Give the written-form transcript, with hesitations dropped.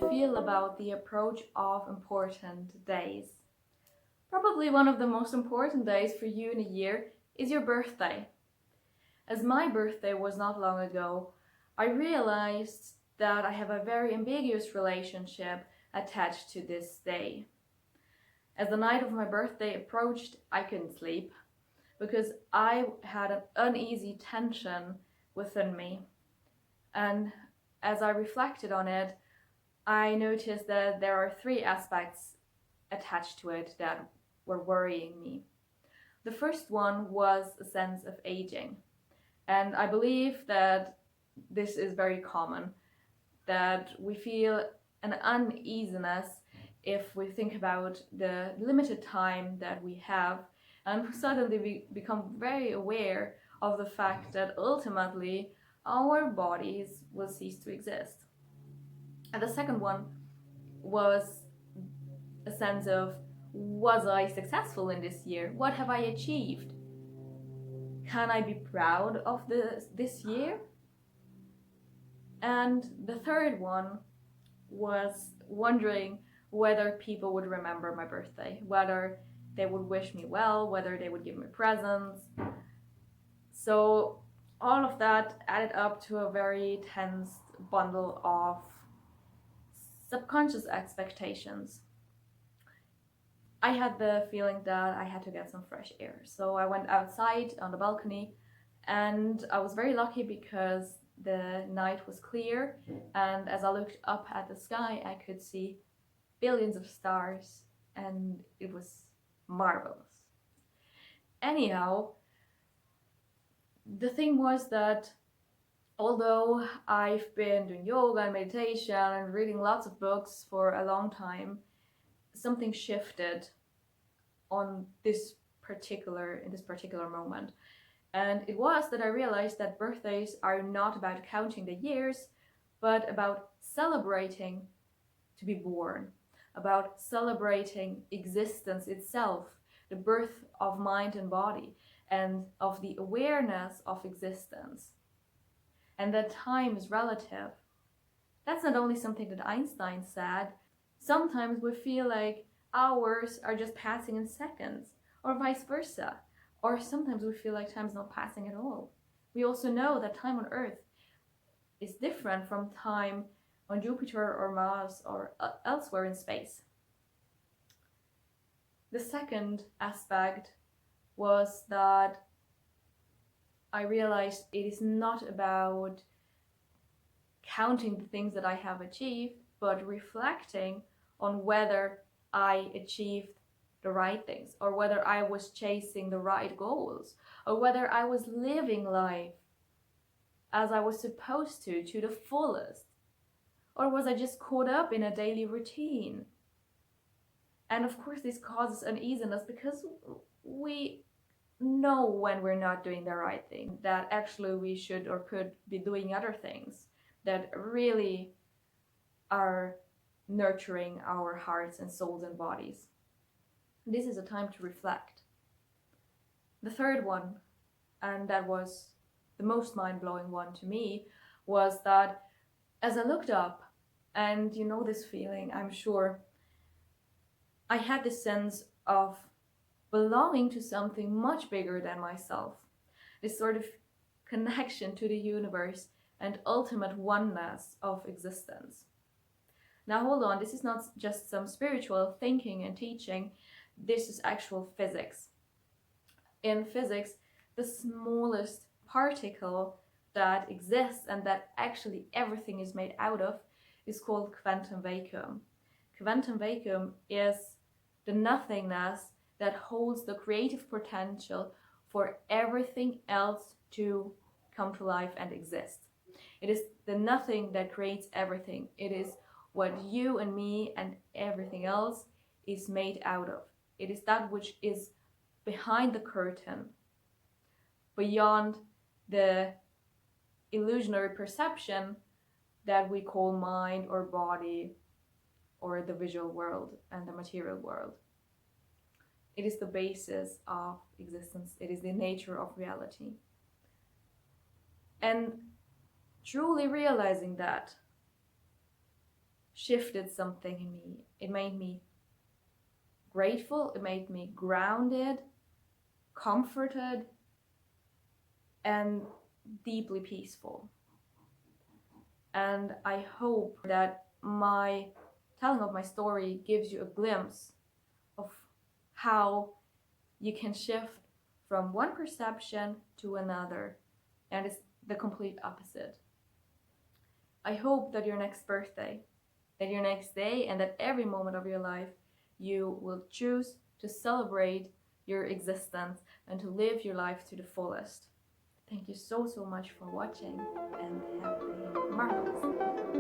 feel about the approach of important days? Probably one of the most important days for you in a year is your birthday. As my birthday was not long ago, I realized that I have a very ambiguous relationship attached to this day. As the night of my birthday approached, I couldn't sleep because I had an uneasy tension within me. And as I reflected on it, I noticed that there are three aspects attached to it that were worrying me. The first one was a sense of aging. And I believe that this is very common, that we feel an uneasiness if we think about the limited time that we have, and suddenly we become very aware of the fact that ultimately our bodies will cease to exist. And the second one was a sense of, was I successful in this year? What have I achieved? Can I be proud of this year? And the third one was wondering whether people would remember my birthday, whether they would wish me well, whether they would give me presents. So all of that added up to a very tense bundle of subconscious expectations. I had the feeling that I had to get some fresh air. So I went outside on the balcony, and I was very lucky because the night was clear, and as I looked up at the sky, I could see billions of stars, and it was marvelous. Anyhow, the thing was that although I've been doing yoga and meditation and reading lots of books for a long time, something shifted in this particular moment. And it was that I realized that birthdays are not about counting the years, but about celebrating to be born, about celebrating existence itself, the birth of mind and body, and of the awareness of existence. And that time is relative. That's not only something that Einstein said. Sometimes we feel like hours are just passing in seconds, or vice versa. Or sometimes we feel like time's not passing at all. We also know that time on Earth is different from time on Jupiter or Mars or elsewhere in space. The second aspect was that I realized it is not about counting the things that I have achieved, but reflecting on whether I achieved the right things, or whether I was chasing the right goals, or whether I was living life as I was supposed to the fullest, or was I just caught up in a daily routine? And of course this causes uneasiness because we know when we're not doing the right thing, that actually we should or could be doing other things that really are nurturing our hearts and souls and bodies. This is a time to reflect. The third one, and that was the most mind-blowing one to me, was that as I looked up, and you know this feeling, I'm sure, I had this sense of belonging to something much bigger than myself. This sort of connection to the universe and ultimate oneness of existence. Now hold on, this is not just some spiritual thinking and teaching, this is actual physics. In physics, the smallest particle that exists and that actually everything is made out of is called quantum vacuum. Quantum vacuum is the nothingness that holds the creative potential for everything else to come to life and exist. It is the nothing that creates everything. It is what you and me and everything else is made out of. It is that which is behind the curtain, beyond the illusionary perception that we call mind or body or the visual world and the material world. It is the basis of existence. It is the nature of reality. And truly realizing that shifted something in me. It made me grateful, it made me grounded, comforted, and deeply peaceful. And I hope that my telling of my story gives you a glimpse of how you can shift from one perception to another, and it's the complete opposite. I hope that your next birthday, that your next day, and that every moment of your life you will choose to celebrate your existence and to live your life to the fullest. Thank you so much for watching, and have a marvelous day.